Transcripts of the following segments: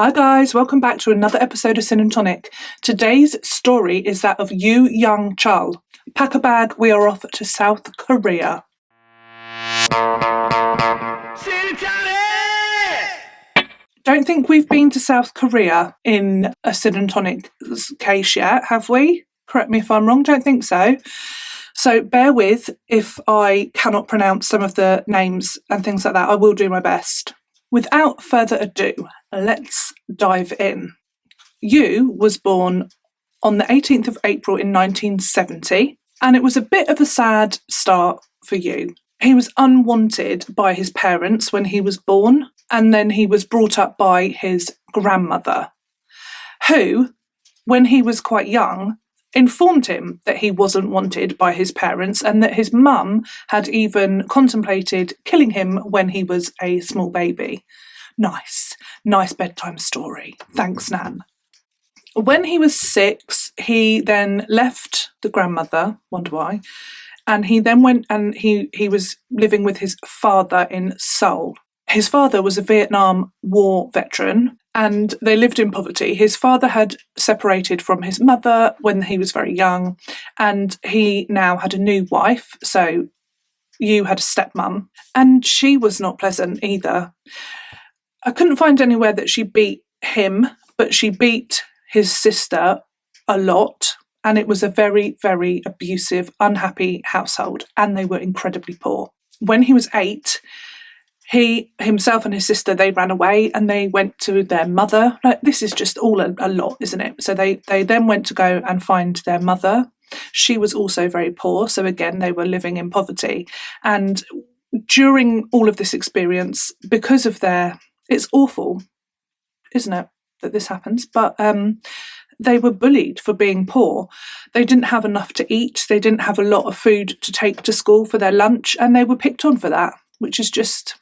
Hi guys, welcome back to another episode of Sin and Tonic. Today's story is that of Yoo Young-chul. Pack a bag, we are off to South Korea. Sin and Tonic! Don't think we've been to South Korea in a Sin and Tonic case yet, have we? Correct me if I'm wrong, don't think so. So bear with if I cannot pronounce some of the names and things like that. I will do my best. Without further ado, let's dive in. Yoo was born on the 18th of April in 1970, and it was a bit of a sad start for Yoo. He was unwanted by his parents when he was born, and then he was brought up by his grandmother, who, when he was quite young, informed him that he wasn't wanted by his parents and that his mum had even contemplated killing him when he was a small baby. Nice bedtime story. Thanks, Nan. When he was 6, he then left the grandmother, wonder why, and he then went and he was living with his father in Seoul. His father was a Vietnam War veteran and they lived in poverty. His father had separated from his mother when he was very young, and he now had a new wife, so Yoo had a stepmum, and she was not pleasant either. I couldn't find anywhere that she beat him, but she beat his sister a lot, and it was a very, very abusive, unhappy household, and they were incredibly poor. When he was 8, he himself and his sister, they ran away and they went to their mother. Like, this is just all a lot, isn't it? So they then went to go and find their mother. She was also very poor. So again, they were living in poverty. And during all of this experience, because of it's awful, isn't it, that this happens? But they were bullied for being poor. They didn't have enough to eat. They didn't have a lot of food to take to school for their lunch. And they were picked on for that, which is just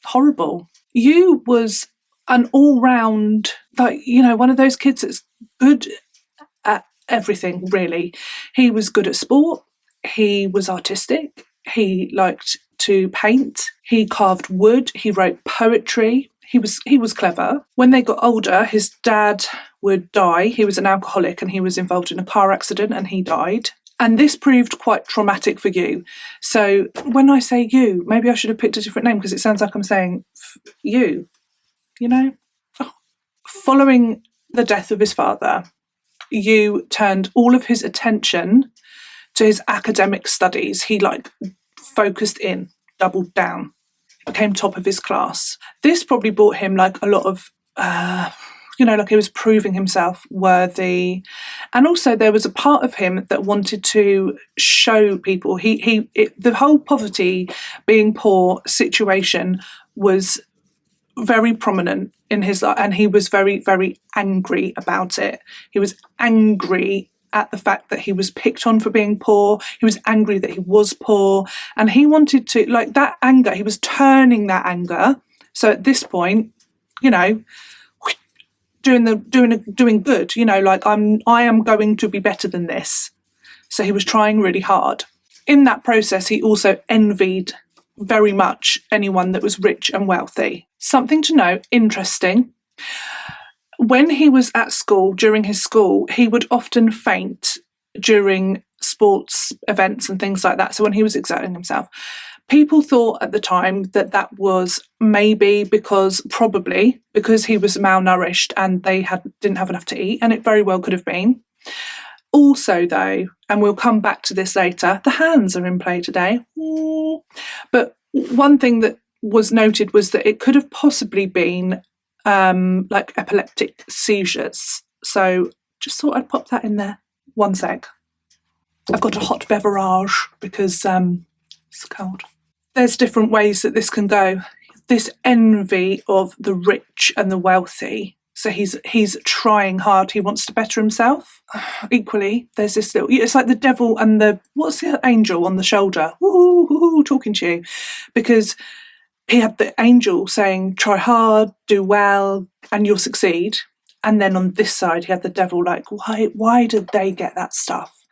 horrible. Yoo was an all-round, one of those kids that's good at everything, really. He was good at sport. He was artistic. He liked to paint. He carved wood. He wrote poetry. He was clever. When they got older, his dad would die. He was an alcoholic and he was involved in a car accident and he died. And this proved quite traumatic for Yoo. So when I say Yoo, maybe I should have picked a different name because it sounds like I'm saying you, Following the death of his father, Yoo turned all of his attention to his academic studies. He focused in, doubled down, became top of his class. This probably brought him a lot of he was proving himself worthy. And also there was a part of him that wanted to show people the whole poverty, being poor situation was very prominent in his life, and he was very, very angry about it. He was angry at the fact that he was picked on for being poor. He was angry that he was poor, and he wanted to, that anger, he was turning that anger. So at this point, doing good, I am going to be better than this. So he was trying really hard. In that process, he also envied very much anyone that was rich and wealthy. Something to note, interesting, when he was at school, during his school, he would often faint during sports events and things like that. So when he was exerting himself, people thought at the time that was maybe probably because he was malnourished and they didn't have enough to eat, and it very well could have been. Also, though, and we'll come back to this later, the hands are in play today. But one thing that was noted was that it could have possibly been epileptic seizures. So just thought I'd pop that in there. One sec. I've got a hot beverage because it's cold. There's different ways that this can go. This envy of the rich and the wealthy. So he's trying hard. He wants to better himself. Equally, there's this little, it's like the devil and what's the angel on the shoulder? Woo, talking to you. Because he had the angel saying, try hard, do well, and you'll succeed. And then on this side, he had the devil why did they get that stuff?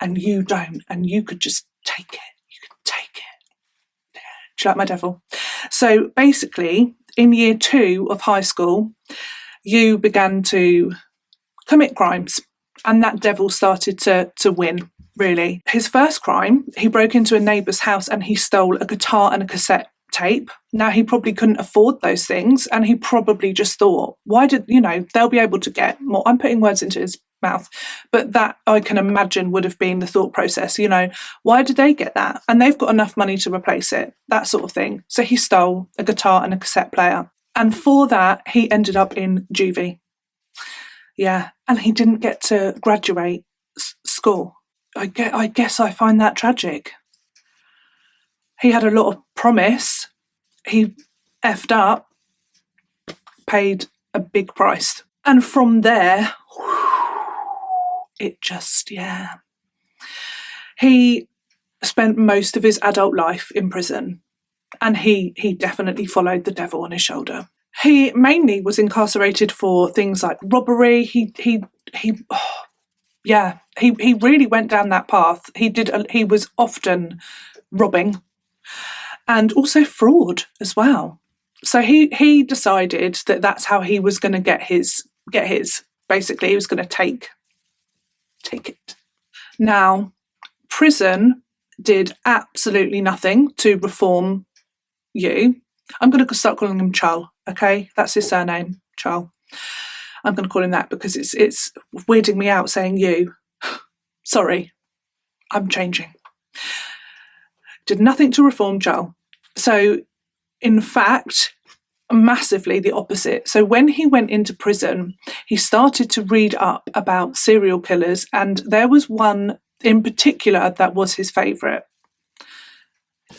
And you don't, and you could just take it. You could take it. Do you like my devil? So basically, in year 2 of high school, Yoo began to commit crimes, and that devil started to win, really. His first crime, he broke into a neighbour's house and he stole a guitar and a cassette tape. Now, he probably couldn't afford those things, and he probably just thought, why did, they'll be able to get more. I'm putting words into his mouth, but that I can imagine would have been the thought process, why did they get that? And they've got enough money to replace it, that sort of thing. So he stole a guitar and a cassette player. And for that, he ended up in juvie. Yeah, and he didn't get to graduate school. I guess I find that tragic. He had a lot of promise. He effed up, paid a big price. And from there, it just, He spent most of his adult life in prison, and he definitely followed the devil on his shoulder. He mainly was incarcerated for things like robbery. He really went down that path. He was often robbing, and also fraud as well. So he decided that that's how he was going to get his. Basically, he was going to take it. Now, prison did absolutely nothing to reform Yoo. I'm going to start calling him Chul, okay? That's his surname, Chul. I'm going to call him that because it's weirding me out saying Yoo. Sorry, I'm changing. Did nothing to reform Chul. So, in fact, massively the opposite. So when he went into prison, he started to read up about serial killers, and there was one in particular that was his favourite.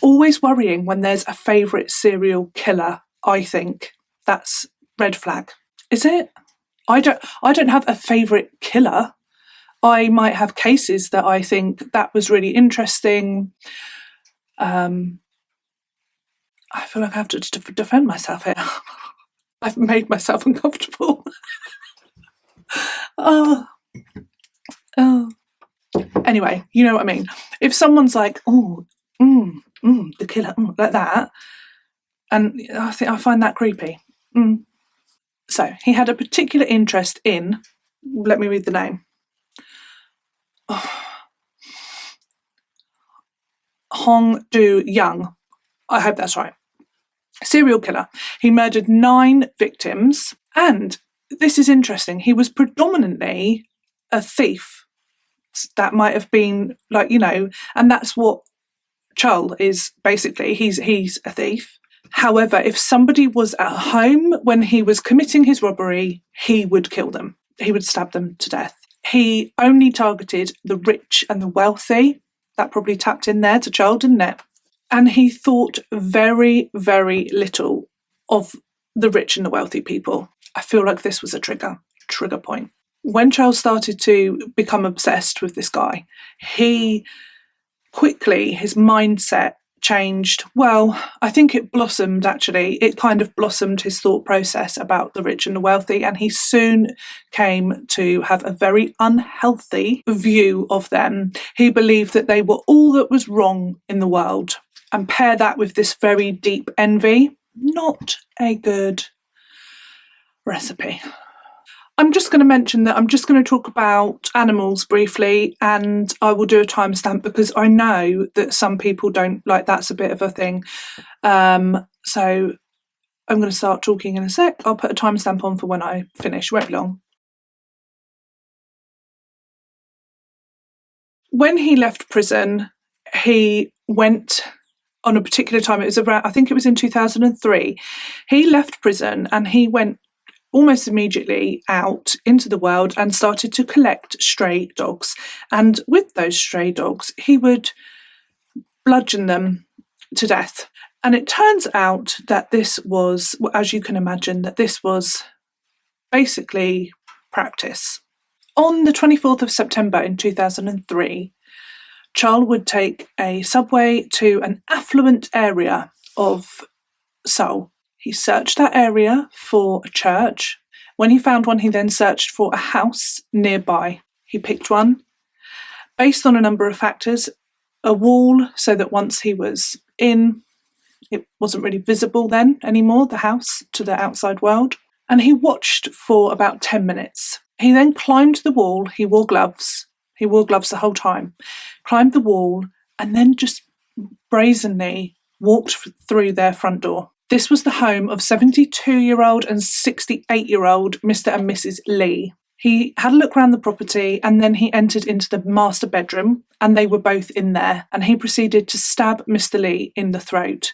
Always worrying when there's a favourite serial killer, I think. That's red flag. Is it? I don't have a favourite killer. I might have cases that I think that was really interesting. I feel like I have to defend myself here. I've made myself uncomfortable. Oh. Anyway, you know what I mean. If someone's like, the killer, like that, and I find that creepy. So he had a particular interest in. Let me read the name. Hong Do-young. I hope that's right. Serial killer. He murdered 9 victims, and this is interesting. He was predominantly a thief. That might have been and that's what Chul is basically. He's a thief. However, if somebody was at home when he was committing his robbery, he would kill them. He would stab them to death. He only targeted the rich and the wealthy. That probably tapped in there to Chul, didn't it? And he thought very, very little of the rich and the wealthy people. I feel like this was a trigger point. When Charles started to become obsessed with this guy, his mindset changed. Well, I think it blossomed, actually. It kind of blossomed his thought process about the rich and the wealthy, and he soon came to have a very unhealthy view of them. He believed that they were all that was wrong in the world. And pair that with this very deep envy, not a good recipe. I'm just going to mention that I'm just going to talk about animals briefly, and I will do a timestamp because I know that some people don't like that's a bit of a thing. So I'm going to start talking in a sec. I'll put a timestamp on for when I finish. Won't be long. When he left prison, he went on a particular time. It was around, I think it was in 2003. He left prison and he went almost immediately out into the world and started to collect stray dogs. And with those stray dogs, he would bludgeon them to death. And it turns out that this was, as you can imagine, that this was basically practice. On the 24th of September in 2003, Charles would take a subway to an affluent area of Seoul. He searched that area for a church. When he found one, he then searched for a house nearby. He picked one based on a number of factors. A wall, so that once he was in, it wasn't really visible then anymore, the house, to the outside world. And he watched for about 10 minutes. He then climbed the wall. He wore gloves. He wore gloves the whole time. Climbed the wall and then just brazenly walked through their front door. This was the home of 72-year-old and 68-year-old Mr. and Mrs. Lee. He had a look around the property and then he entered into the master bedroom and they were both in there, and he proceeded to stab Mr. Lee in the throat.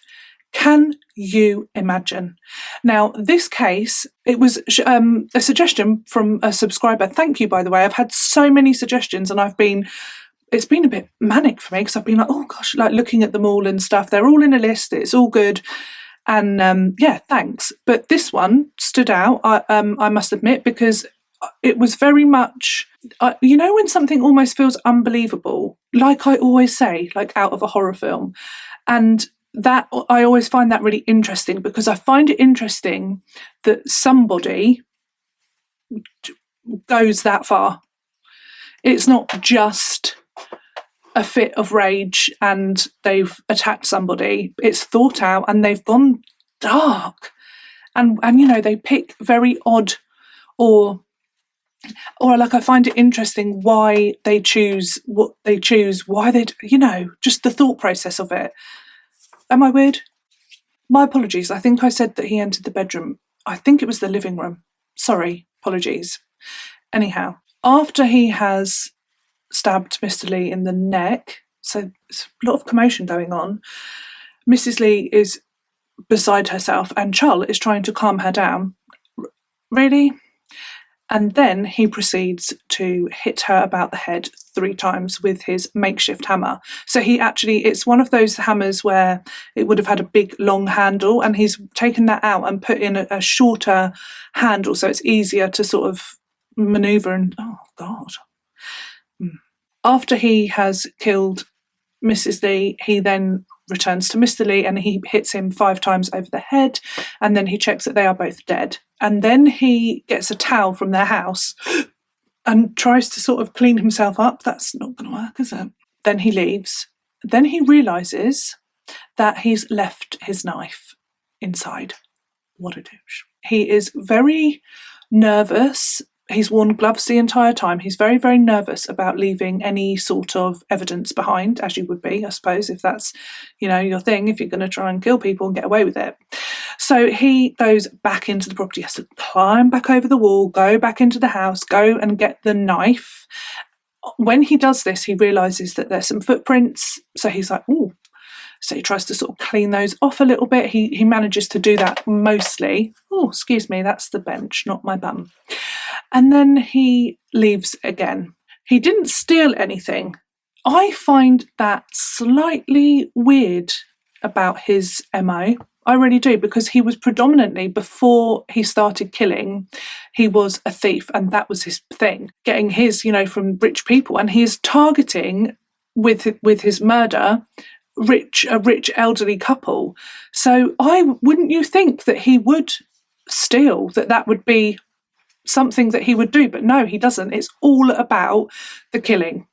Can you imagine? Now, this case, it was a suggestion from a subscriber. Thank you, by the way. I've had so many suggestions and it's been a bit manic for me because I've been like, oh gosh, like looking at them all and stuff. They're all in a list. It's all good. And yeah, thanks. But this one stood out, I must admit, because it was very much, when something almost feels unbelievable, like I always say, like out of a horror film. And that I always find that really interesting, because I find it interesting that somebody goes that far. It's not just a fit of rage and they've attacked somebody. It's thought out and they've gone dark. And they pick very odd or like, I find it interesting why they choose what they choose, why they, just the thought process of it. Am I weird? My apologies. I think I said that he entered the bedroom. I think it was the living room. Sorry, apologies. Anyhow, after he has stabbed Mr. Lee in the neck, so there's a lot of commotion going on, Mrs. Lee is beside herself and Chul is trying to calm her down. Really? And then he proceeds to hit her about the head 3 times with his makeshift hammer. So it's one of those hammers where it would have had a big long handle, and he's taken that out and put in a shorter handle so it's easier to sort of maneuver. And oh God. After he has killed Mrs. Lee, he then returns to Mr. Lee and he hits him 5 times over the head, and then he checks that they are both dead. And then he gets a towel from their house and tries to sort of clean himself up. That's not going to work, is it? Then he leaves. Then he realises that he's left his knife inside. What a douche. He is very nervous. He's worn gloves the entire time. He's very, very nervous about leaving any sort of evidence behind, as you would be, I suppose, if that's, your thing, if you're going to try and kill people and get away with it. So he goes back into the property, has to climb back over the wall, go back into the house, go and get the knife. When he does this, he realises that there's some footprints. So he's like, ooh. So he tries to sort of clean those off a little bit. He manages to do that mostly. Oh, excuse me, that's the bench, not my bum. And then he leaves again. He didn't steal anything. I find that slightly weird about his MO. I really do, because he was predominantly, before he started killing, he was a thief, and that was his thing, getting his, from rich people. And he is targeting with his murder a rich elderly couple. So wouldn't you think that he would steal, that would be something that he would do? But no, he doesn't. It's all about the killing.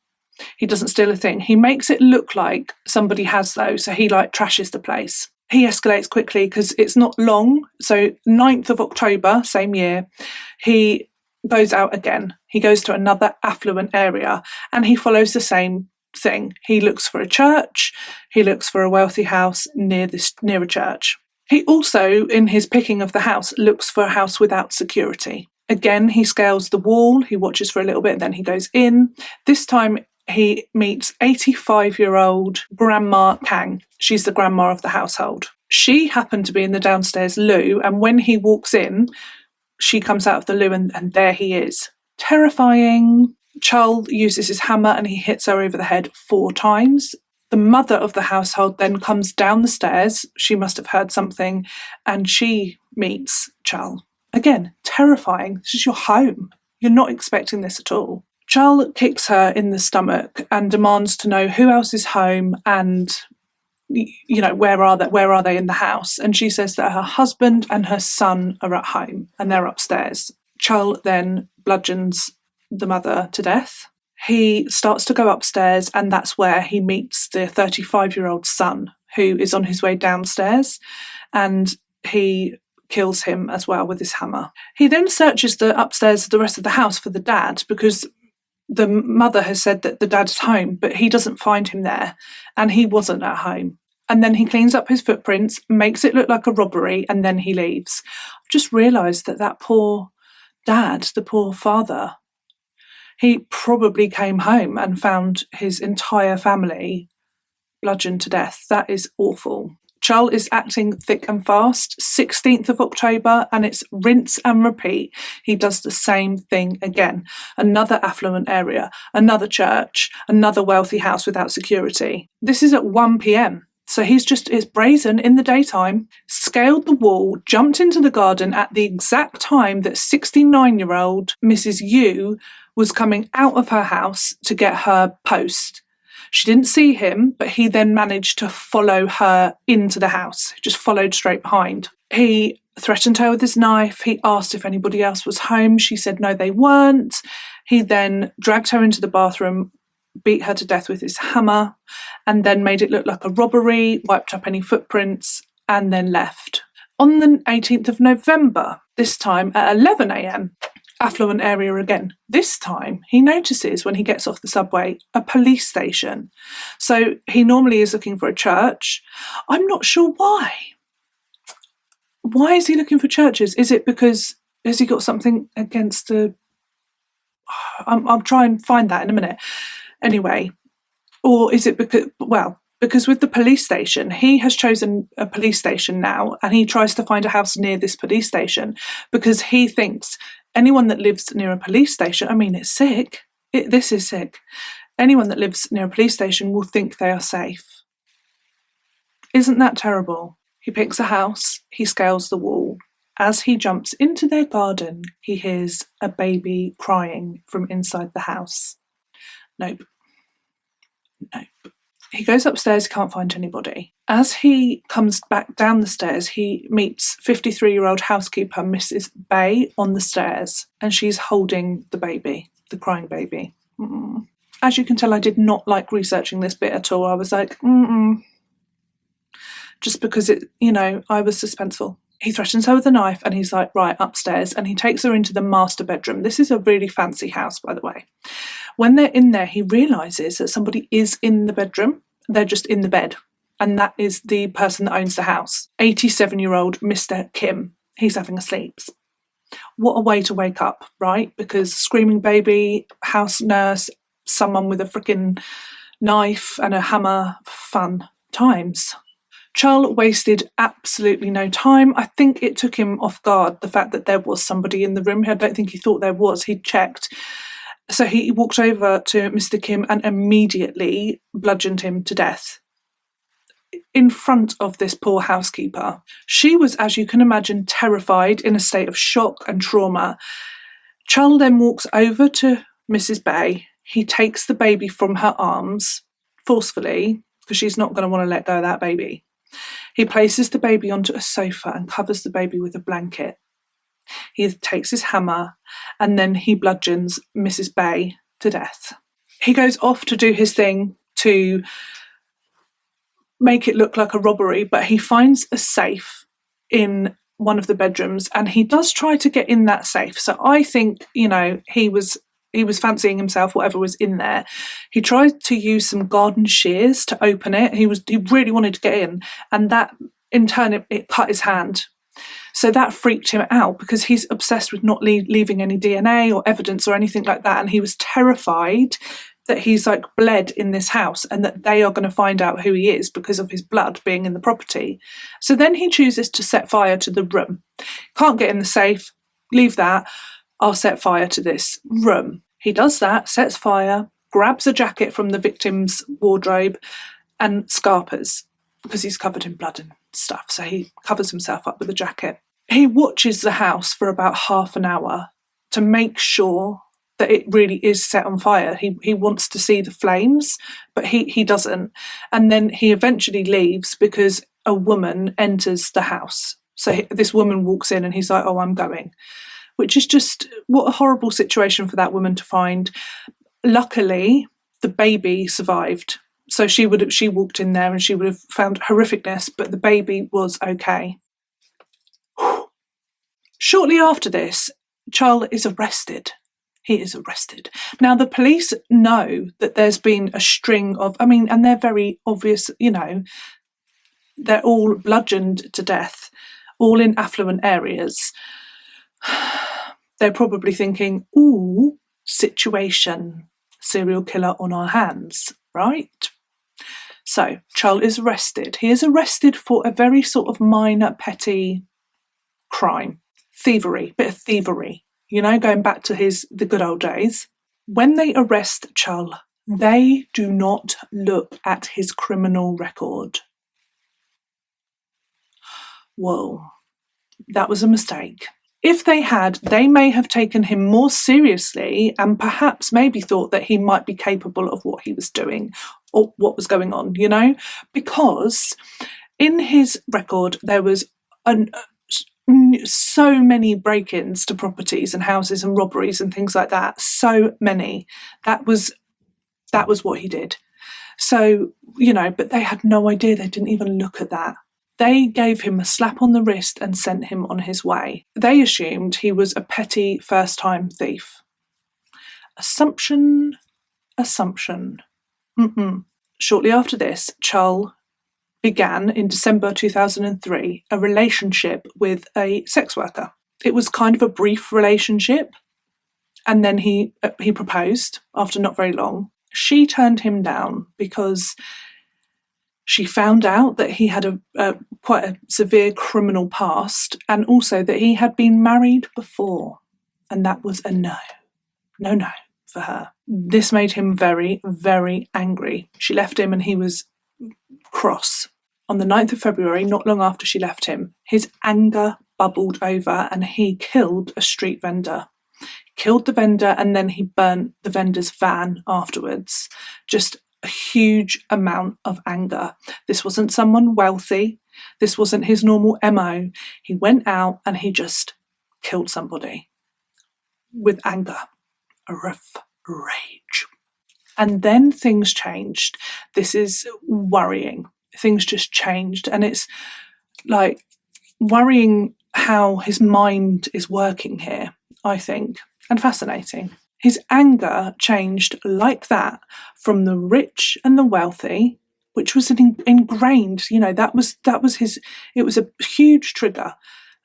He doesn't steal a thing. He makes it look like somebody has, though, so he trashes the place. He escalates quickly because it's not long. So 9th of October, same year, he goes out again. He goes to another affluent area and he follows the same thing. He looks for a church. He looks for a wealthy house near a church. He also, in his picking of the house, looks for a house without security. Again, he scales the wall. He watches for a little bit, then he goes in. This time he meets 85-year-old Grandma Kang. She's the grandma of the household. She happened to be in the downstairs loo, and when he walks in, she comes out of the loo and there he is. Terrifying. Chul uses his hammer and he hits her over the head 4 times. The mother of the household then comes down the stairs. She must have heard something and she meets Chul. Again, terrifying. This is your home. You're not expecting this at all. Chul kicks her in the stomach and demands to know who else is home and, where are they in the house? And she says that her husband and her son are at home and they're upstairs. Chul then bludgeons the mother to death. He starts to go upstairs and that's where he meets the 35-year-old son who is on his way downstairs, and he kills him as well with his hammer. He then searches the upstairs, the rest of the house for the dad, because the mother has said that the dad is home, but he doesn't find him there, and he wasn't at home. And then he cleans up his footprints, makes it look like a robbery, and then he leaves. I've just realised that poor dad, the poor father, he probably came home and found his entire family bludgeoned to death. That is awful. Chul is acting thick and fast. 16th of October, and it's rinse and repeat. He does the same thing again. Another affluent area, another church, another wealthy house without security. This is at 1 p.m. So it's brazen in the daytime, scaled the wall, jumped into the garden at the exact time that 69-year-old Mrs. Yoo was coming out of her house to get her post. She didn't see him, but he then managed to follow her into the house, just followed straight behind. He threatened her with his knife. He asked if anybody else was home. She said no, they weren't. He then dragged her into the bathroom, beat her to death with his hammer, and then made it look like a robbery, wiped up any footprints, and then left. On the 18th of November, this time at 11 a.m, affluent area again. This time he notices when he gets off the subway a police station. So he normally is looking for a church. I'm not sure why. Why is he looking for churches? Is it because, has he got something against the... I'll try and find that in a minute. Anyway, or is it because with the police station, he has chosen a police station now, and he tries to find a house near this police station because he thinks anyone that lives near a police station, I mean, it's sick. This is sick. Anyone that lives near a police station will think they are safe. Isn't that terrible? He picks a house, he scales the wall. As he jumps into their garden, he hears a baby crying from inside the house. Nope. He goes upstairs, can't find anybody. As he comes back down the stairs, he meets 53-year-old housekeeper Mrs. Bay on the stairs, and she's holding the baby, the crying baby. As you can tell, I did not like researching this bit at all. I was like, just because I was suspenseful. He threatens her with a knife, and he's like, right, upstairs, and he takes her into the master bedroom. This is a really fancy house, by the way. When they're in there, he realises that somebody is in the bedroom. They're just in the bed, and that is the person that owns the house. 87-year-old Mr. Kim. He's having a sleep. What a way to wake up, right? Because screaming baby, house nurse, someone with a freaking knife and a hammer, fun times. Chul wasted absolutely no time. I think it took him off guard, the fact that there was somebody in the room. I don't think he thought there was. He checked. So he walked over to Mr. Kim and immediately bludgeoned him to death in front of this poor housekeeper. She was, as you can imagine, terrified, in a state of shock and trauma. Chul then walks over to Mrs. Bay. He takes the baby from her arms forcefully, because she's not going to want to let go of that baby. He places the baby onto a sofa and covers the baby with a blanket. He takes his hammer and then he bludgeons Mrs. Bay to death. He goes off to do his thing to make it look like a robbery, but he finds a safe in one of the bedrooms and he does try to get in that safe. So I think, he was fancying himself, whatever was in there. He tried to use some garden shears to open it. He really wanted to get in, and that in turn it cut his hand. So that freaked him out because he's obsessed with not leaving any DNA or evidence or anything like that, and he was terrified that he's bled in this house and that they are going to find out who he is because of his blood being in the property. So then he chooses to set fire to the room. Can't get in the safe, leave that. I'll set fire to this room. He does that, sets fire, grabs a jacket from the victim's wardrobe and scarpers because he's covered in blood and stuff. So he covers himself up with a jacket. He watches the house for about half an hour to make sure that it really is set on fire. He wants to see the flames, but he doesn't. And then he eventually leaves because a woman enters the house. So this woman walks in and he's like, oh, I'm going. Which is just, what a horrible situation for that woman to find. Luckily, the baby survived. So she walked in there and she would have found horrificness, but the baby was okay. Shortly after this, Chul is arrested. He is arrested. Now, the police know that there's been a string of, and they're very obvious, they're all bludgeoned to death, all in affluent areas. They're probably thinking, ooh, situation, serial killer on our hands, right? So, Chul is arrested. He is arrested for a very sort of minor, petty crime. Thievery, bit of thievery, going back to the good old days. When they arrest Chul, they do not look at his criminal record. Whoa, that was a mistake. If they had, they may have taken him more seriously and perhaps maybe thought that he might be capable of what he was doing or what was going on, because in his record there was so many break-ins to properties and houses and robberies and things like that. So many. That was what he did. So, but they had no idea. They didn't even look at that. They gave him a slap on the wrist and sent him on his way. They assumed he was a petty first-time thief. Assumption. Shortly after this, Chul began in December 2003 a relationship with a sex worker. It was kind of a brief relationship, and then he proposed after not very long. She turned him down because she found out that he had a quite a severe criminal past, and also that he had been married before, and that was a no for her. This made him very, very angry. She left him and he was cross. On the 9th of February, not long after she left him, his anger bubbled over and he killed a street vendor. Killed the vendor and then he burnt the vendor's van afterwards. Just a huge amount of anger. This wasn't someone wealthy. This wasn't his normal MO. He went out and he just killed somebody with anger, a rough rage. And then things changed. This is worrying. Things just changed, and it's like worrying how his mind is working here, I think, and fascinating. His anger changed like that from the rich and the wealthy, which was an ingrained, that was his, it was a huge trigger.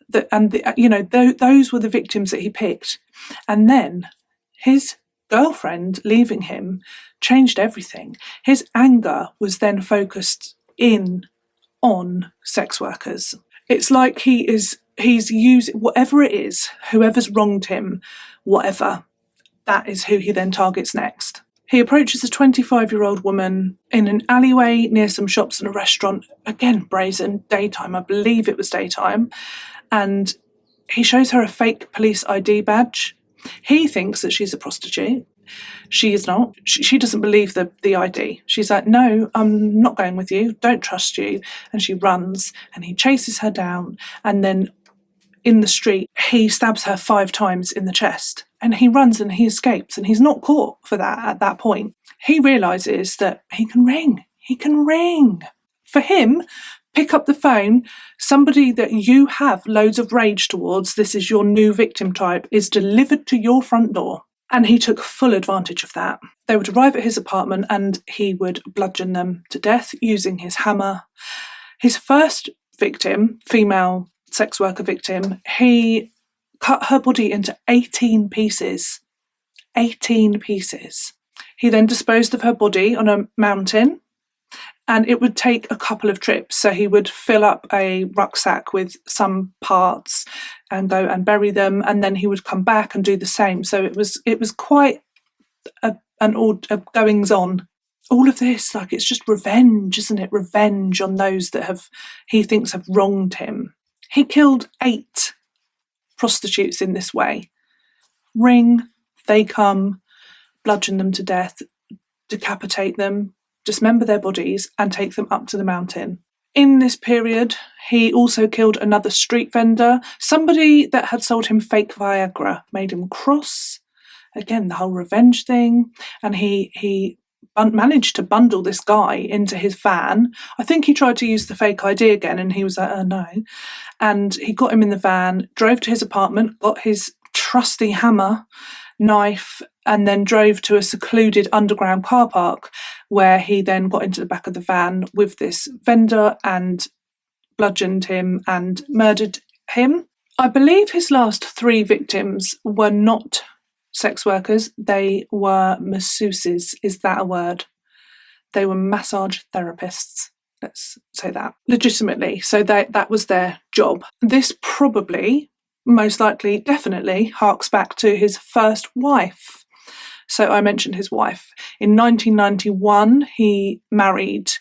Those were the victims that he picked. And then his girlfriend leaving him changed everything. His anger was then focused on sex workers. It's like he's using whatever it is, whoever's wronged him, whatever, that is who he then targets next. He approaches a 25-year-old woman in an alleyway near some shops and a restaurant, again brazen, daytime, I believe it was daytime, and he shows her a fake police ID badge. He thinks that she's a prostitute. She is not. She doesn't believe the ID. She's like, no, I'm not going with you. Don't trust you. And she runs and he chases her down. And then in the street, he stabs her 5 times in the chest. And he runs and he escapes. And he's not caught for that at that point. He realises that he can ring. He can ring. For him, pick up the phone. Somebody that you have loads of rage towards, this is your new victim type, is delivered to your front door. And he took full advantage of that. They would arrive at his apartment and he would bludgeon them to death using his hammer. His first victim, female sex worker victim, he cut her body into 18 pieces. 18 pieces. He then disposed of her body on a mountain, and it would take a couple of trips. So he would fill up a rucksack with some parts and go and bury them, and then he would come back and do the same. So it was quite a goings on. All of this, like, it's just revenge, isn't it? Revenge on those that he thinks have wronged him. He killed 8 prostitutes in this way. Ring, they come, bludgeon them to death, decapitate them, dismember their bodies and take them up to the mountain. In this period, he also killed another street vendor, somebody that had sold him fake Viagra, made him cross. Again, the whole revenge thing. And he managed to bundle this guy into his van. I think he tried to use the fake ID again, and he was like, oh no. And he got him in the van, drove to his apartment, got his trusty hammer, knife, and then drove to a secluded underground car park, where he then got into the back of the van with this vendor and bludgeoned him and murdered him. I believe his last 3 victims were not sex workers, they were masseuses. Is that a word? They were massage therapists. Let's say that. Legitimately. So that was their job. This probably, most likely, definitely harks back to his first wife. So I mentioned his wife. In 1991, he married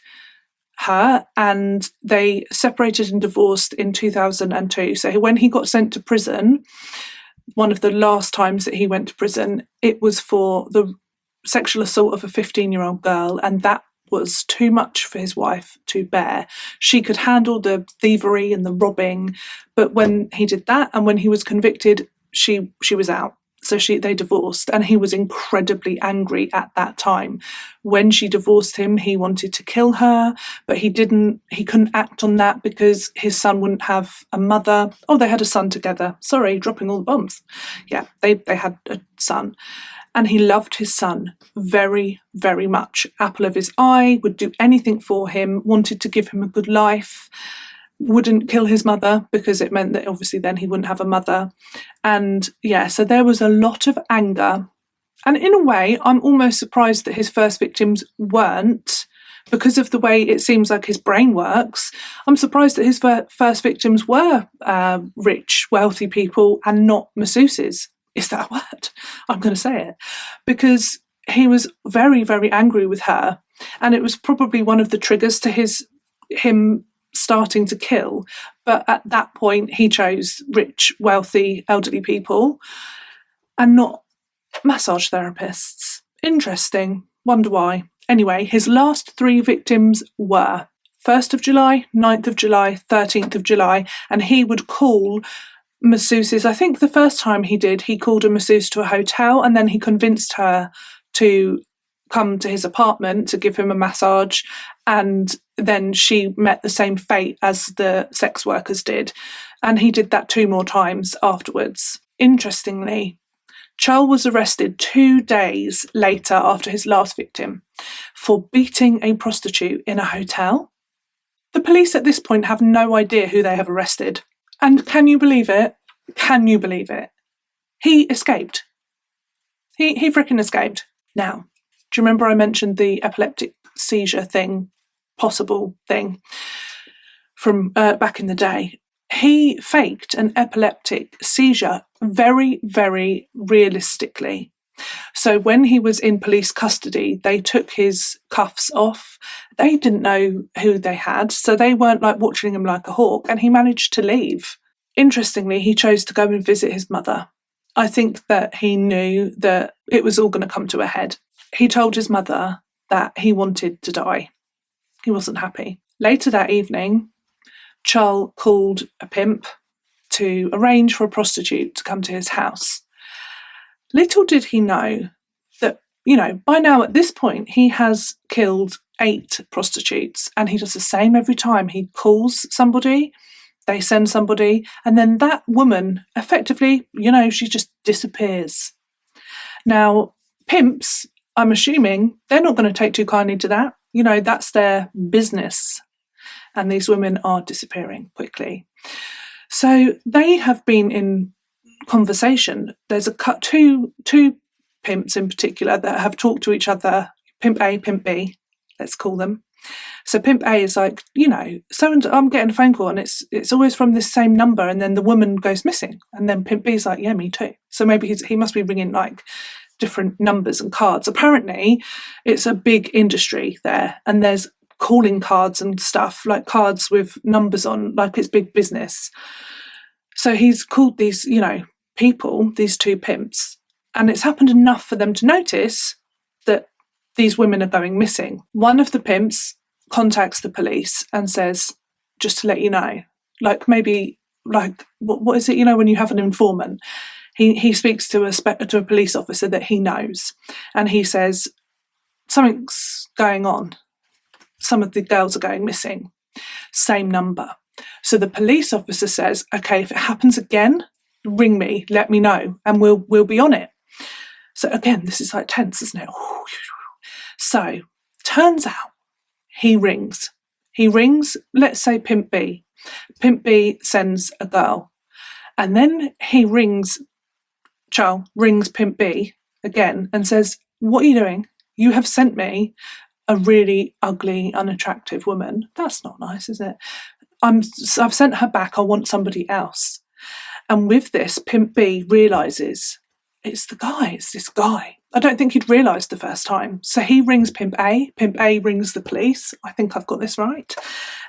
her, and they separated and divorced in 2002. So when he got sent to prison, one of the last times that he went to prison, it was for the sexual assault of a 15-year-old girl, and that was too much for his wife to bear. She could handle the thievery and the robbing, but when he did that and when he was convicted, she was out. So they divorced, and he was incredibly angry at that time. When she divorced him, he wanted to kill her, but he couldn't act on that because his son wouldn't have a mother. Oh, they had a son together. Sorry, dropping all the bombs. Yeah, they had a son. And he loved his son very, very much. Apple of his eye, would do anything for him, wanted to give him a good life. Wouldn't kill his mother because it meant that obviously then he wouldn't have a mother. And yeah, so there was a lot of anger. And in a way, I'm almost surprised that his first victims weren't, because of the way it seems like his brain works. I'm surprised that his first victims were rich, wealthy people and not masseuses. Is that a word? I'm going to say it. Because he was very, very angry with her. And it was probably one of the triggers to him starting to kill. But at that point, he chose rich, wealthy, elderly people and not massage therapists. Interesting. Wonder why. Anyway, his last 3 victims were 1st of July, 9th of July, 13th of July, and he would call masseuses. I think the first time he did, he called a masseuse to a hotel, and then he convinced her to come to his apartment to give him a massage, and then she met the same fate as the sex workers did, and he did that 2 more times afterwards. Interestingly, Chul was arrested 2 days later after his last victim for beating a prostitute in a hotel. The police at this point have no idea who they have arrested. And can you believe it? Can you believe it? He escaped. He freaking escaped. Now, do you remember I mentioned the epileptic seizure thing, possible thing from back in the day? He faked an epileptic seizure very, very realistically. So when he was in police custody, they took his cuffs off. They didn't know who they had, so they weren't like watching him like a hawk, and he managed to leave. Interestingly, he chose to go and visit his mother. I think that he knew that it was all going to come to a head. He told his mother that he wanted to die. He wasn't happy. Later that evening, Chul called a pimp to arrange for a prostitute to come to his house. Little did he know that, by now at this point, he has killed 8 prostitutes, and he does the same every time. He calls somebody, they send somebody, and then that woman effectively, she just disappears. Now, pimps, I'm assuming, they're not going to take too kindly to that. That's their business. And these women are disappearing quickly. So they have been in conversation. There's two pimps in particular that have talked to each other, Pimp A, Pimp B, let's call them. So Pimp A is like, so I'm getting a phone call and it's always from this same number, and then the woman goes missing. And then Pimp B is like, yeah, me too. So maybe he must be ringing like different numbers and cards. Apparently it's a big industry there, and there's calling cards and stuff, like cards with numbers on, like it's big business. So he's called these, people, these 2 pimps, and it's happened enough for them to notice that these women are going missing. One of the pimps contacts the police and says, just to let you know, like maybe like, what is it, when you have an informant? He speaks to a police officer that he knows, and he says, something's going on. Some of the girls are going missing. Same number. So the police officer says, okay, if it happens again, ring me, let me know, and we'll be on it. So again, this is like tense, isn't it? So turns out he rings, let's say Pimp B. Pimp B sends a girl, and then Chul rings Pimp B again and says, what are you doing? You have sent me a really ugly, unattractive woman. That's not nice, is it? I've sent her back. I want somebody else. And with this, Pimp B realises it's this guy. I don't think he'd realised the first time. So he rings Pimp A. Pimp A rings the police. I think I've got this right.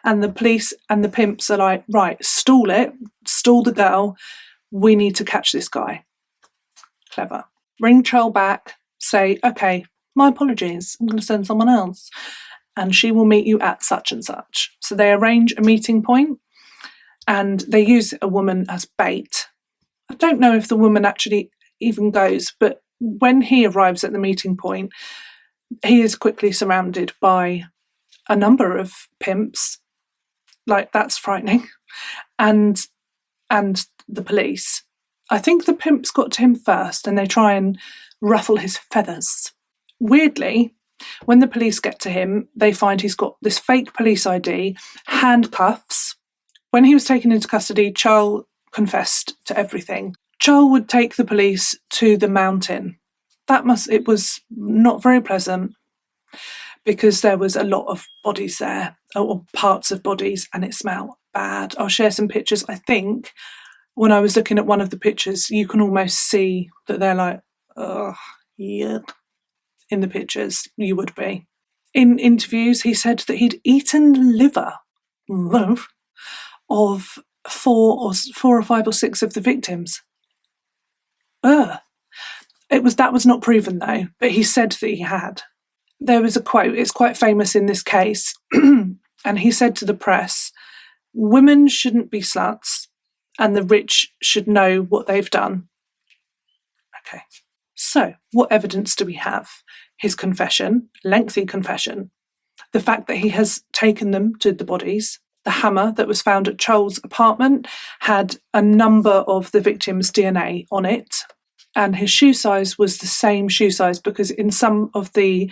And the police and the pimps are like, right, stall the girl. We need to catch this guy. Clever. Ring Chul back, say, okay, my apologies, I'm going to send someone else, and she will meet you at such and such. So they arrange a meeting point, and they use a woman as bait. I don't know if the woman actually even goes, but when he arrives at the meeting point, he is quickly surrounded by a number of pimps. Like, that's frightening. And the police. I think the pimps got to him first, and they try and ruffle his feathers. Weirdly, when the police get to him, they find he's got this fake police ID, handcuffs. When he was taken into custody, Chul confessed to everything. Chul would take the police to the mountain. It was not very pleasant, because there was a lot of bodies there, or parts of bodies, and it smelled bad. I'll share some pictures. I think when I was looking at one of the pictures, you can almost see that they're like, oh, yeah. In the pictures, you would be. In interviews, he said that he'd eaten liver of four or five or six of the victims. That was not proven though, but he said that he had. There was a quote, it's quite famous in this case, and he said to the press, women shouldn't be sluts, and the rich should know what they've done. Okay. So, what evidence do we have? His confession, lengthy confession, the fact that he has taken them to the bodies, the hammer that was found at Chul's apartment had a number of the victims' DNA on it, and his shoe size was the same shoe size, because in some of the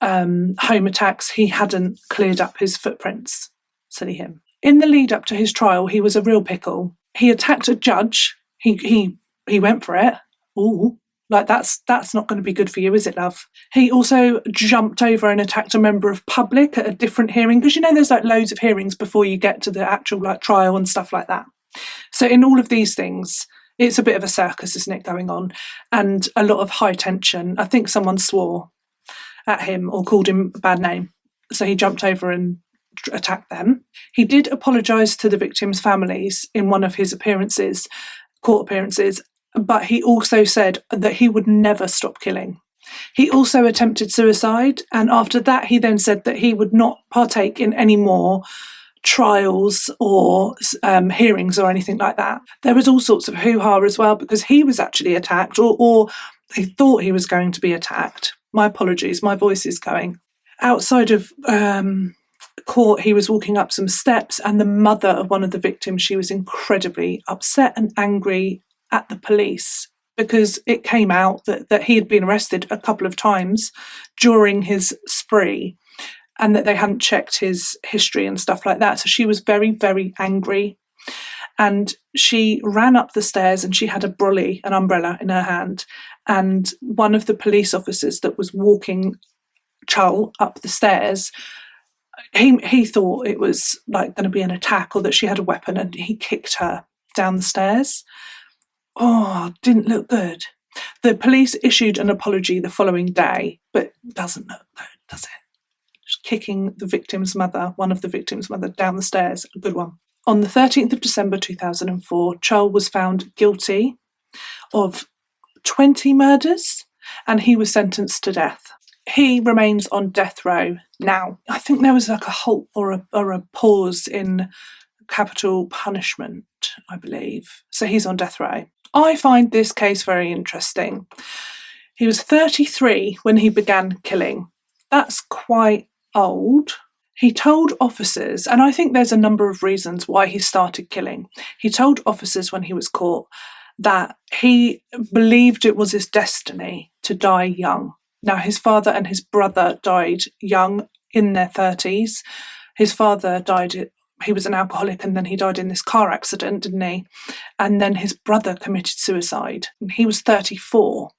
home attacks, he hadn't cleared up his footprints. Silly him. In the lead up to his trial, he was a real pickle. He attacked a judge. He went for it. Ooh. Like, that's not going to be good for you, is it, love? He also jumped over and attacked a member of public at a different hearing, because there's like loads of hearings before you get to the actual like trial and stuff like that. So in all of these things, it's a bit of a circus, isn't it, going on? And a lot of high tension. I think someone swore at him or called him a bad name. So he jumped over and attacked them. He did apologise to the victims' families in one of his court appearances, but he also said that he would never stop killing. He also attempted suicide, and after that he then said that he would not partake in any more trials or hearings or anything like that. There was all sorts of hoo-ha as well, because he was actually attacked, or he thought he was going to be attacked. My apologies, my voice is going. Outside of court, he was walking up some steps, and the mother of one of the victims, she was incredibly upset and angry at the police, because it came out that he had been arrested a couple of times during his spree, and that they hadn't checked his history and stuff like that. So she was very, very angry, and she ran up the stairs, and she had a brolly, an umbrella in her hand, and one of the police officers that was walking Chul up the stairs, he thought it was like going to be an attack, or that she had a weapon, and he kicked her down the stairs. Oh, didn't look good. The police issued an apology the following day, but doesn't look good, does it? Just kicking the victim's mother, one of the victim's mother, down the stairs, a good one. On the 13th of December 2004, Chul was found guilty of 20 murders, and he was sentenced to death. He remains on death row now. I think there was like a halt or a pause in capital punishment, I believe. So he's on death row. I find this case very interesting. He was 33 when he began killing. That's quite old. He told officers, and I think there's a number of reasons why he started killing. He told officers when he was caught that he believed it was his destiny to die young. Now, his father and his brother died young, in their 30s. His father died, he was an alcoholic, and then he died in this car accident, didn't he? And then his brother committed suicide, and he was 34.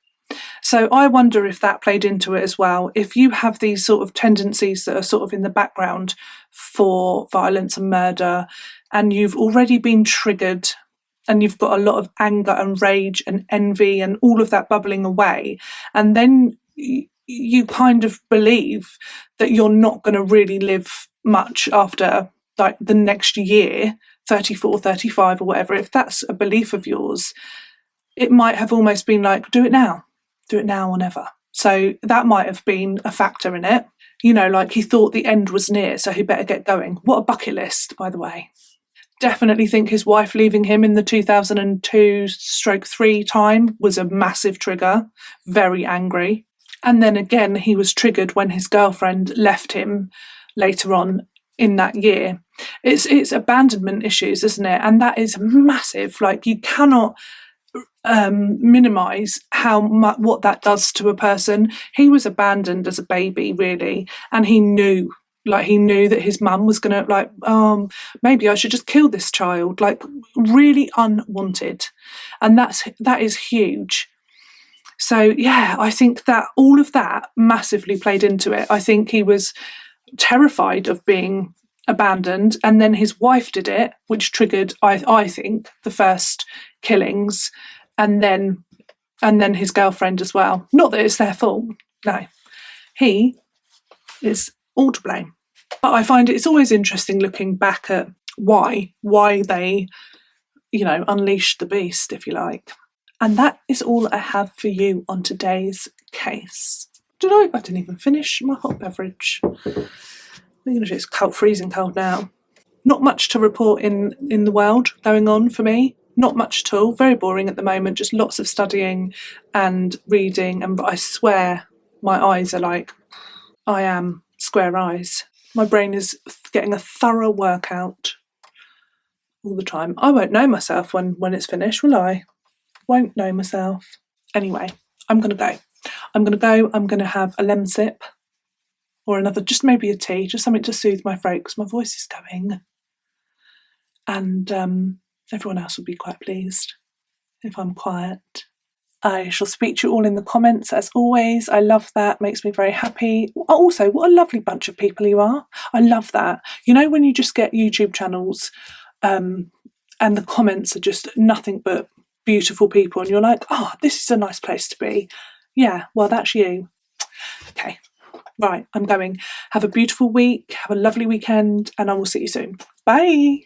So I wonder if that played into it as well. If you have these sort of tendencies that are sort of in the background for violence and murder, and you've already been triggered, and you've got a lot of anger and rage and envy and all of that bubbling away, and then you kind of believe that you're not going to really live much after like the next year, 34, 35 or whatever. If that's a belief of yours, it might have almost been like, do it now or never. So that might have been a factor in it. You know, like he thought the end was near, so he better get going. What a bucket list, by the way. Definitely think his wife leaving him in the 2002/3 time was a massive trigger. Very angry. And then again, he was triggered when his girlfriend left him later on in that year. It's abandonment issues, isn't it? And that is massive. Like, you cannot minimize what that does to a person. He was abandoned as a baby, really, and he knew that his mum was gonna maybe I should just kill this child, like really unwanted, and that is huge. So yeah, I think that all of that massively played into it. I think he was terrified of being abandoned, and then his wife did it, which triggered I think the first killings, and then his girlfriend as well. Not that it's their fault, no. He is all to blame. But I find it's always interesting looking back at why they, unleashed the beast, if you like. And that is all I have for you on today's case. I didn't even finish my hot beverage. It's cold, freezing cold now. Not much to report in the world going on for me. Not much at all. Very boring at the moment. Just lots of studying and reading. And I swear my eyes are like, I am square eyes. My brain is getting a thorough workout all the time. I won't know myself when it's finished, will I? Won't know myself. Anyway, I'm going to go. I'm going to have a lemon sip or another, just maybe a tea, just something to soothe my throat because my voice is going. And everyone else will be quite pleased if I'm quiet. I shall speak to you all in the comments as always. I love that, makes me very happy. Also, what a lovely bunch of people you are. I love that. You know, when you just get YouTube channels and the comments are just nothing but beautiful people and you're like, oh, this is a nice place to be. Yeah, well, that's you. Okay, right, I'm going. Have a beautiful week, have a lovely weekend, and I will see you soon. Bye.